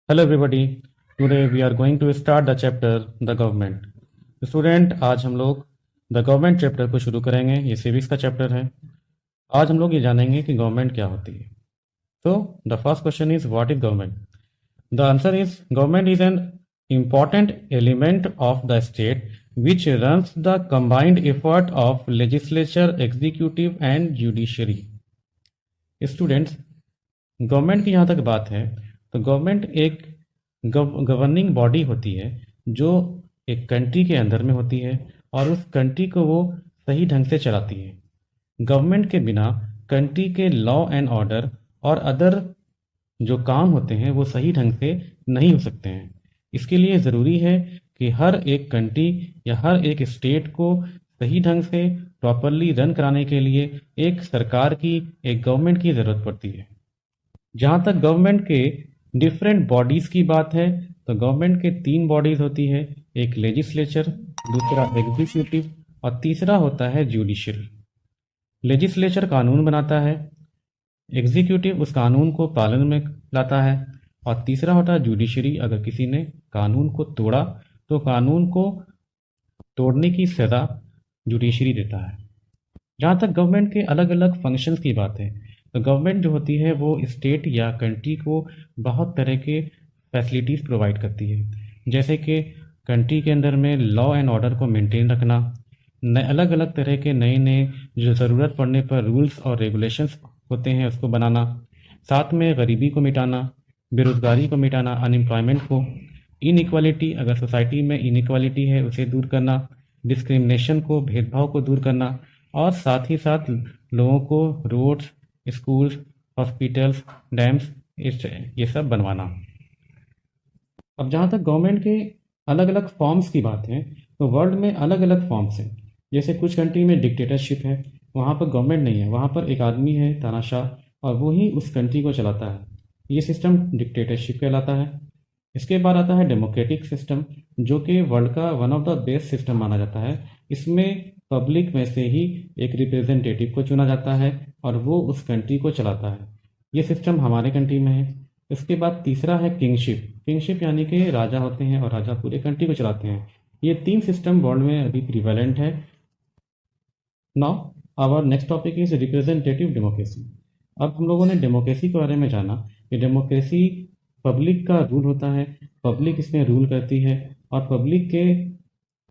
Hello everybody. Today we are going to start the chapter The Government. Student आज हम लोग the government chapter को शुरू करेंगे। ये सिविक्स का चैप्टर है। आज हम लोग ये जानेंगे कि गवर्नमेंट क्या होती है। तो the first question is what is government. The answer is government is an important element of the state which runs the combined effort of legislature, executive and judiciary. Students, government की जहाँ तक बात है तो गवर्नमेंट एक governing body होती है जो एक कंट्री के अंदर में होती है और उस कंट्री को वो सही ढंग से चलाती है। गवर्नमेंट के बिना कंट्री के लॉ एंड ऑर्डर और अदर जो काम होते हैं वो सही ढंग से नहीं हो सकते हैं। इसके लिए ज़रूरी है कि हर एक कंट्री या हर एक स्टेट को सही ढंग से प्रॉपरली रन कराने के लिए एक सरकार की, एक गवर्नमेंट की ज़रूरत पड़ती है। जहाँ तक गवर्नमेंट के डिफरेंट बॉडीज़ की बात है तो गवर्नमेंट के 3 बॉडीज़ होती है, एक लेजिस्लेचर, दूसरा एग्जीक्यूटिव और तीसरा होता है जुडिशरी। लेजिस्लेचर कानून बनाता है, एग्जीक्यूटिव उस कानून को पालन में लाता है और तीसरा होता है जुडिशरी। अगर किसी ने कानून को तोड़ा तो कानून को तोड़ने की सज़ा जुडिशरी देता है। जहाँ तक गवर्नमेंट के अलग अलग फंक्शंस की बात है तो गवर्नमेंट जो होती है वो स्टेट या कंट्री को बहुत तरह के फैसिलिटीज़ प्रोवाइड करती है, जैसे कि कंट्री के अंदर में लॉ एंड ऑर्डर को मेंटेन रखना, अलग अलग तरह के नए नए जो ज़रूरत पड़ने पर रूल्स और रेगुलेशंस होते हैं उसको बनाना, साथ में गरीबी को मिटाना, बेरोज़गारी को मिटाना, अनएम्प्लॉयमेंट को, इनइक्वालिटी, अगर सोसाइटी में इनइक्वालिटी है उसे दूर करना, डिस्क्रिमिनेशन को, भेदभाव को दूर करना और साथ ही साथ लोगों को रोड्स, स्कूल्स, हॉस्पिटल्स, डैम्स ये सब बनवाना। अब जहाँ तक गवर्नमेंट के अलग अलग फॉर्म्स की बात है तो वर्ल्ड में अलग अलग फॉर्म्स हैं। जैसे कुछ कंट्री में डिक्टेटरशिप है, वहाँ पर गवर्नमेंट नहीं है, वहाँ पर एक आदमी है तानाशाह और वो ही उस कंट्री को चलाता है। ये सिस्टम डिक्टेटरशिप कहलाता है। इसके बाद आता है डेमोक्रेटिक सिस्टम, जो कि वर्ल्ड का one of the best system माना जाता है। इसमें पब्लिक में से ही एक रिप्रेजेंटेटिव को चुना जाता है और वो उस कंट्री को चलाता है। ये सिस्टम हमारे कंट्री में है। इसके बाद तीसरा है किंगशिप। किंगशिप यानी कि राजा होते हैं और राजा पूरे कंट्री को चलाते हैं। ये 3 सिस्टम वर्ल्ड में अभी प्रिवेलेंट है। Now our next topic is representative democracy. अब हम लोगों ने डेमोक्रेसी के बारे में जाना कि डेमोक्रेसी पब्लिक का रूल होता है, पब्लिक इसमें रूल करती है और पब्लिक के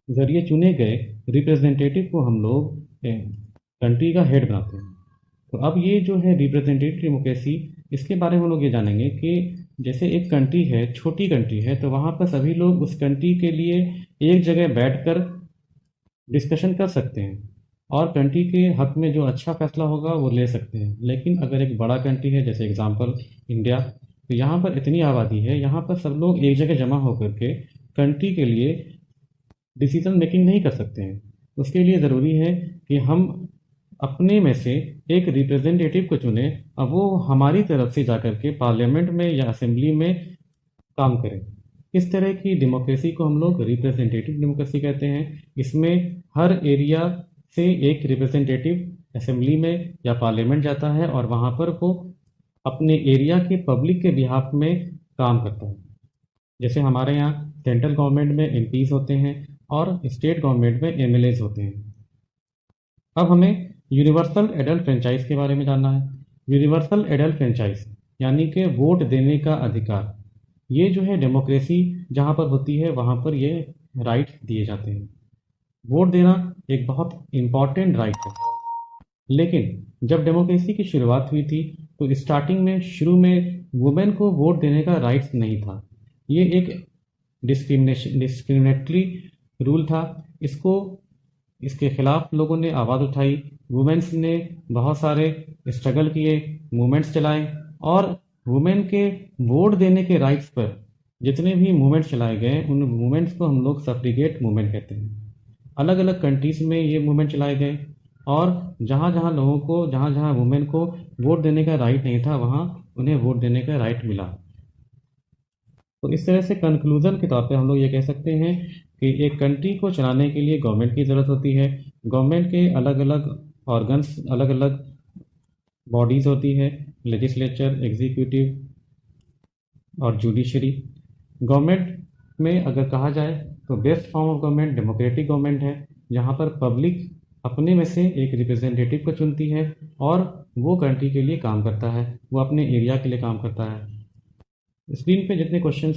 ज़रिए चुने गए रिप्रेजेंटेटिव को हम लोग कंट्री का हेड बनाते हैं। तो अब ये जो है रिप्रेजेंटेटिव डेमोक्रेसी, इसके बारे में हम लोग ये जानेंगे कि जैसे एक कंट्री है, छोटी कंट्री है, तो वहाँ पर सभी लोग उस कंट्री के लिए एक जगह बैठकर डिस्कशन कर सकते हैं और कंट्री के हक में जो अच्छा फैसला होगा वो ले सकते हैं। लेकिन अगर एक बड़ा कंट्री है, जैसे एग्जांपल इंडिया, तो यहाँ पर इतनी आबादी है, यहाँ पर सब लोग एक जगह जमा होकर के कंट्री के लिए डिसीजन मेकिंग नहीं कर सकते हैं। उसके लिए ज़रूरी है कि हम अपने में से एक रिप्रेजेंटेटिव को चुने और वो हमारी तरफ से जाकर के पार्लियामेंट में या असेंबली में काम करें। इस तरह की डेमोक्रेसी को हम लोग रिप्रेजेंटेटिव डेमोक्रेसी कहते हैं। इसमें हर एरिया से एक रिप्रेजेंटेटिव असेंबली में या पार्लियामेंट जाता है और वहाँ पर वो अपने एरिया के पब्लिक के बिहाफ में काम करता है। जैसे हमारे यहाँ सेंट्रल गवर्नमेंट में एमपीज होते हैं और स्टेट गवर्नमेंट में एमएलएज होते हैं। अब हमें यूनिवर्सल एडल्ट फ्रेंचाइज के बारे में जानना है। यूनिवर्सल एडल्ट फ्रेंचाइज यानी कि वोट देने का अधिकार। ये जो है डेमोक्रेसी जहाँ पर होती है वहाँ पर ये राइट दिए जाते हैं। वोट देना एक बहुत इम्पॉर्टेंट राइट है। लेकिन जब डेमोक्रेसी की शुरुआत हुई थी तो स्टार्टिंग में शुरू में वुमेन को वोट देने का राइट्स नहीं था। ये एक डिस्क्रिमिनेटरी रूल था। इसके खिलाफ लोगों ने आवाज़ उठाई, वुमेन्स ने बहुत सारे स्ट्रगल किए, मूवमेंट्स चलाए और वुमेन के वोट देने के राइट्स पर जितने भी मूवमेंट्स चलाए गए उन मूवमेंट्स को हम लोग सफ्रिगेट मूवमेंट कहते हैं। अलग अलग कंट्रीज़ में ये मूवमेंट चलाए गए और जहाँ जहाँ लोगों को, जहाँ जहाँ वुमेन को वोट देने का राइट नहीं था वहाँ उन्हें वोट देने का राइट मिला। तो इस तरह से कंक्लूज़न के तौर पे हम लोग ये कह सकते हैं कि एक कंट्री को चलाने के लिए गवर्नमेंट की ज़रूरत होती है। गवर्नमेंट के अलग अलग ऑर्गन्स, अलग अलग बॉडीज़ होती है, लेजिस्लेचर, एग्जीक्यूटिव, और जुडिशरी। गवर्नमेंट में अगर कहा जाए तो best form of government democratic government है, जहाँ पर पब्लिक अपने में से एक रिप्रेजेंटेटिव को चुनती है और वो कंट्री के लिए काम करता है, वो अपने एरिया के लिए काम करता है। स्क्रीन पे जितने क्वेश्चन